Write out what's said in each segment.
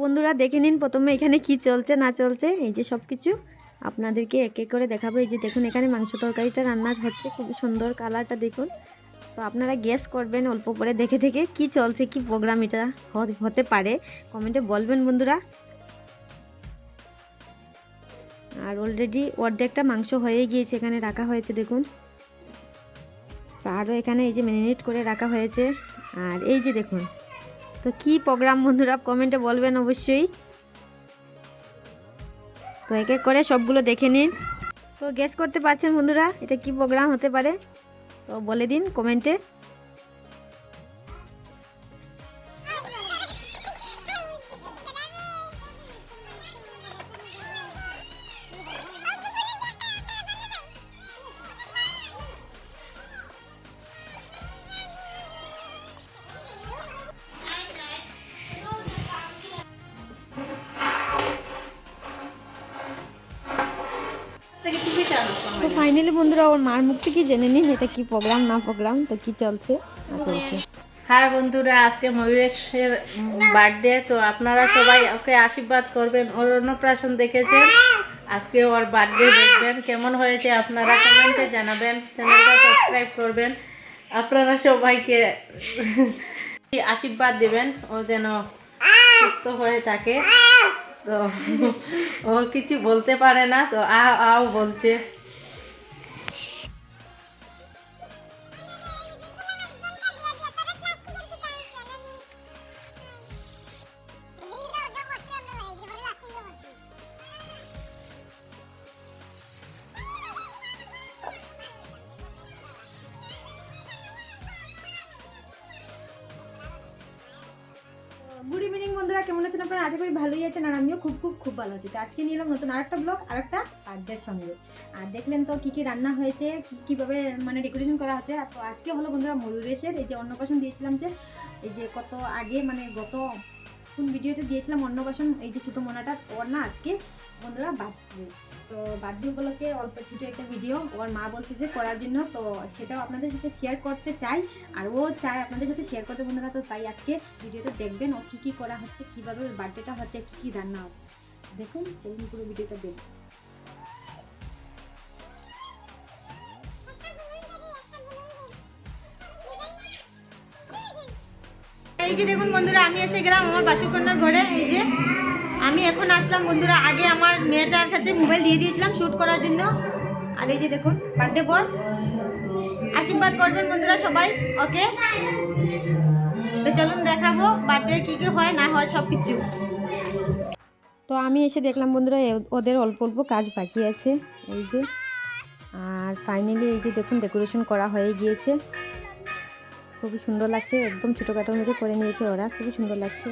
বন্ধুরা দেখে নিন প্রথমে এখানে কি চলছে না চলছে। এই যে সব কিছু আপনাদেরকে এক এক করে দেখাবো। এই যে দেখুন এখানে মাংস তরকারিটা রান্না হচ্ছে, খুবই সুন্দর কালারটা দেখুন। তো আপনারা গেস করবেন অল্প করে দেখে দেখে কি চলছে, কি প্রোগ্রাম এটা হতে পারে, কমেন্টে বলবেন বন্ধুরা। আর অলরেডি অর্ধেকটা মাংস হয়ে গিয়েছে, এখানে রাখা হয়েছে দেখুন। আরও এখানে এই যে ম্যারিনেট করে রাখা হয়েছে। আর এই যে দেখুন, তো কি প্রোগ্রাম বন্ধুরা কমেন্টে বলবেন অবশ্যই। তো এক এক করে সবগুলো দেখে নিন। তো গেস করতে পারছেন বন্ধুরা এটা কি প্রোগ্রাম হতে পারে, তো বলে দিন কমেন্টে। তো ফাইনালি বন্ধুরা ওর মার মুখ থেকে জেনে নিন এটা কি প্রোগ্রাম না প্রোগ্রাম, তো কি চলছে না চলছে। হ্যাঁ বন্ধুরা, আজকে ময়ূরেশের বার্থডে, তো আপনারা সবাই ওকে আশীর্বাদ করবেন। ওর অন্নপ্রাশন দেখেছেন, আজকে ওর বার্থডে দেখবেন। কেমন হয়েছে আপনারা কমেন্টে জানাবেন, চ্যানেলটা সাবস্ক্রাইব করবেন। আপনারা সবাইকে আশীর্বাদ দেবেন ও যেন সুস্থ হয়ে থাকে। তো ও কিছু বলতে পারে না, তো আও বলছে। গুড ইভিনিং বন্ধুরা, কেমন আছেন আপনারা? আশা করি ভালোই আছেন, আর আমিও খুব খুব খুব ভালো আছি। তো আজকে নিয়ে এলাম নতুন আরেকটা ব্লগ, আরেকটা বার্থডের সঙ্গে। আর দেখলেন তো কী কী রান্না হয়েছে, কীভাবে মানে ডেকোরেশন করা হচ্ছে। তো আজকে হলো বন্ধুরা ময়ূরেশের এই যে অন্নপ্রাশন দিয়েছিলাম, যে এই যে কত আগে মানে গত কোন ভিডিওতে দিয়েছিলাম অন্নপ্রাশন, এই যে ছোটো মোনাটা ওর না আজকে বন্ধুরা বার্থডে। তো বার্থডে উপলক্ষে অল্প ছোটো একটা ভিডিও ওর মা বলছে যে করার জন্য, তো সেটাও আপনাদের সাথে শেয়ার করতে চাই। আর ও চায় আপনাদের সাথে শেয়ার করতে বন্ধুরা, তো তাই আজকে ভিডিওতে দেখবেন ও কী কী করা হচ্ছে, কীভাবে ওর বার্থডেটা হচ্ছে, কী কী রান্না হচ্ছে। দেখুন চলুন পুরো ভিডিওটা দেখুন। এই যে দেখুন বন্ধুরা, আমি এসে গেলাম আমার বাসুকন্যার ঘরে। এই যে আমি এখন আসলাম বন্ধুরা, আগে আমার মেয়েটার কাছে মোবাইল দিয়ে দিয়েছিলাম শ্যুট করার জন্য। আর এই যে দেখুন বার্থডে বয়, আশীর্বাদ করবেন বন্ধুরা সবাই ওকে। তো চলুন দেখাবো বার্থডে কী কী হয় না হয় সব কিছু। তো আমি এসে দেখলাম বন্ধুরা ওদের অল্প অল্প কাজ বাকি আছে এই যে। আর ফাইনালি এই যে দেখুন ডেকোরেশন করা হয়ে গিয়েছে, খুবই সুন্দর লাগছে, একদম ছোটোখাটোর মধ্যে করে নিয়েছে ওরা, খুবই সুন্দর লাগছে।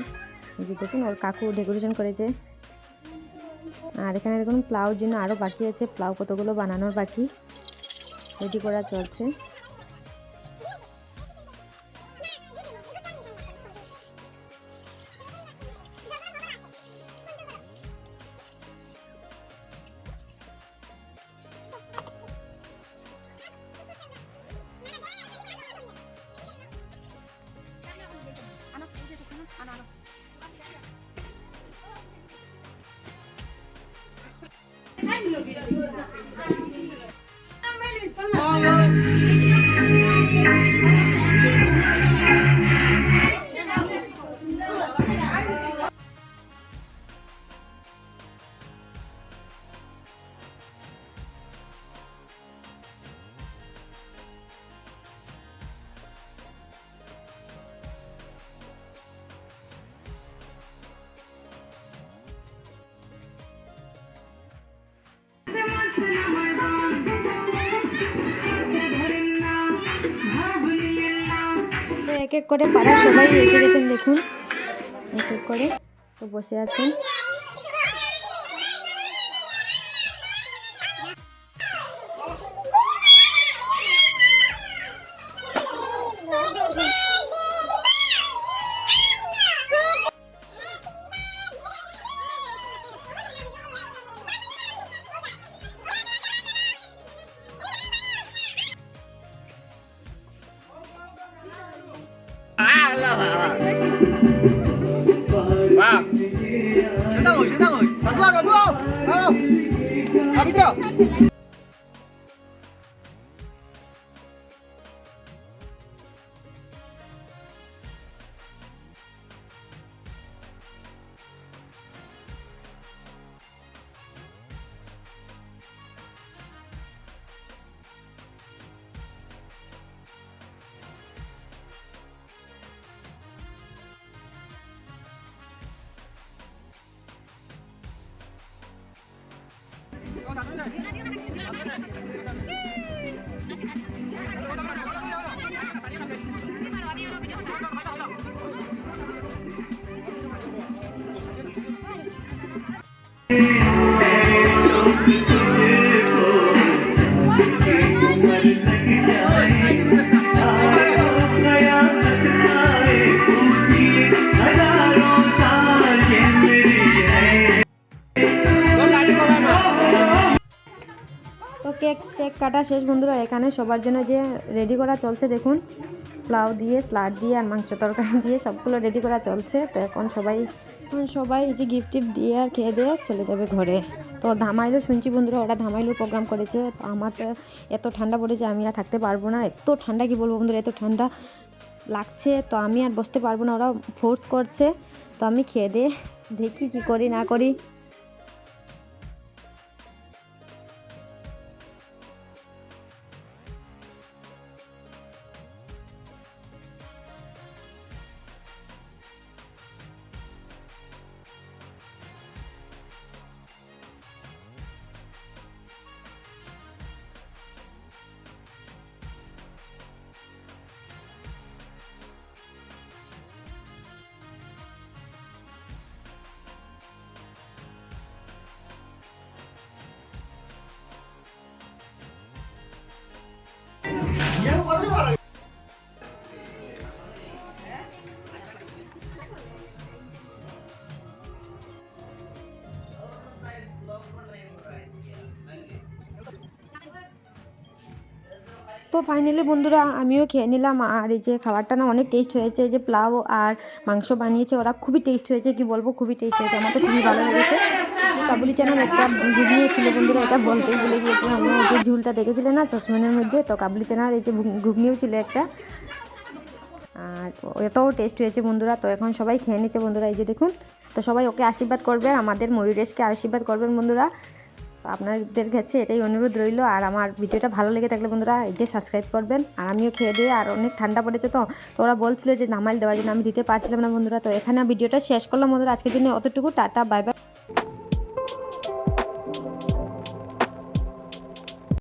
এই যে দেখুন ওর কাকু ডেকোরেশন করেছে। আর এখানে দেখুন প্লাউর জন্য আরও বাকি আছে, প্লাউ কতগুলো বানানোর বাকি, রেডি করা চলছে। এক এক করে পাড়ার সবাই এসে গেছেন দেখুন, এক এক করে তো বসে আছেন। Wow. তো কেক কেক কাটা শেষ বন্ধুরা। এখানে সবার জন্য যে রেডি করা চলছে দেখুন, পোলাও দিয়ে, স্যালাড দিয়ে আর মাংস তরকারি দিয়ে সবগুলো রেডি করা চলছে। তো এখন সবাই এই যে গিফট টিফট দিয়ে আর খেয়ে দিয়ে চলে যাবে ঘরে। তো ধামাইলো শুনছি বন্ধুরা, ওরা ধামাইলো প্রোগ্রাম করেছে। তো আমার তো এত ঠান্ডা পড়েছে, আমি আর থাকতে পারবো না। এত ঠান্ডা কি বলবো বন্ধুরা, এত ঠান্ডা লাগছে। তো আমি আর বসতে পারবো না, ওরা ফোর্স করছে। তো আমি খেয়ে দিয়ে দেখি কী করি না করি। তো ফাইনালি বন্ধুরা আমিও খেয়ে নিলাম। আর এই যে খাবারটা না অনেক টেস্ট হয়েছে। এই যে পোলাও আর মাংস বানিয়েছে ওরা, খুবই টেস্ট হয়েছে, কি বলবো, খুবই টেস্ট হয়েছে। আমার তো খুবই ভালো লেগেছে। কাবুলি চ্যানেল একটা ঘুগনিও ছিল বন্ধুরা, এটা বলতেই ভুলে গিয়েছিলাম। আমি যে ঝুলটা দেখেছিলেন না চশমানের মধ্যে, তো কাবুলি চ্যানেল এই যে ঘুগনিও ছিল একটা, আর এটাও টেস্ট হয়েছে বন্ধুরা। তো এখন সবাই খেয়ে নিচ্ছে বন্ধুরা, এই যে দেখুন। তো সবাই ওকে আশীর্বাদ করবেন, আমাদের ময়ূরেশকে আশীর্বাদ করবেন বন্ধুরা। তো আপনাদের কাছে এটাই অনুরোধ রইল। আর আমার ভিডিওটা ভালো লেগে থাকলে বন্ধুরা এই যে সাবস্ক্রাইব করবেন। আর আমিও খেয়ে দিয়ে, আর অনেক ঠান্ডা পড়েছে, তো ওরা বলছিল যে নামাইল দেওয়ার জন্য, আমি দিতে পারছিলাম না বন্ধুরা। তো এখানে ভিডিওটা শেষ করলাম বন্ধুরা, আজকের জন্য অতটুকু। Tata, bye bye.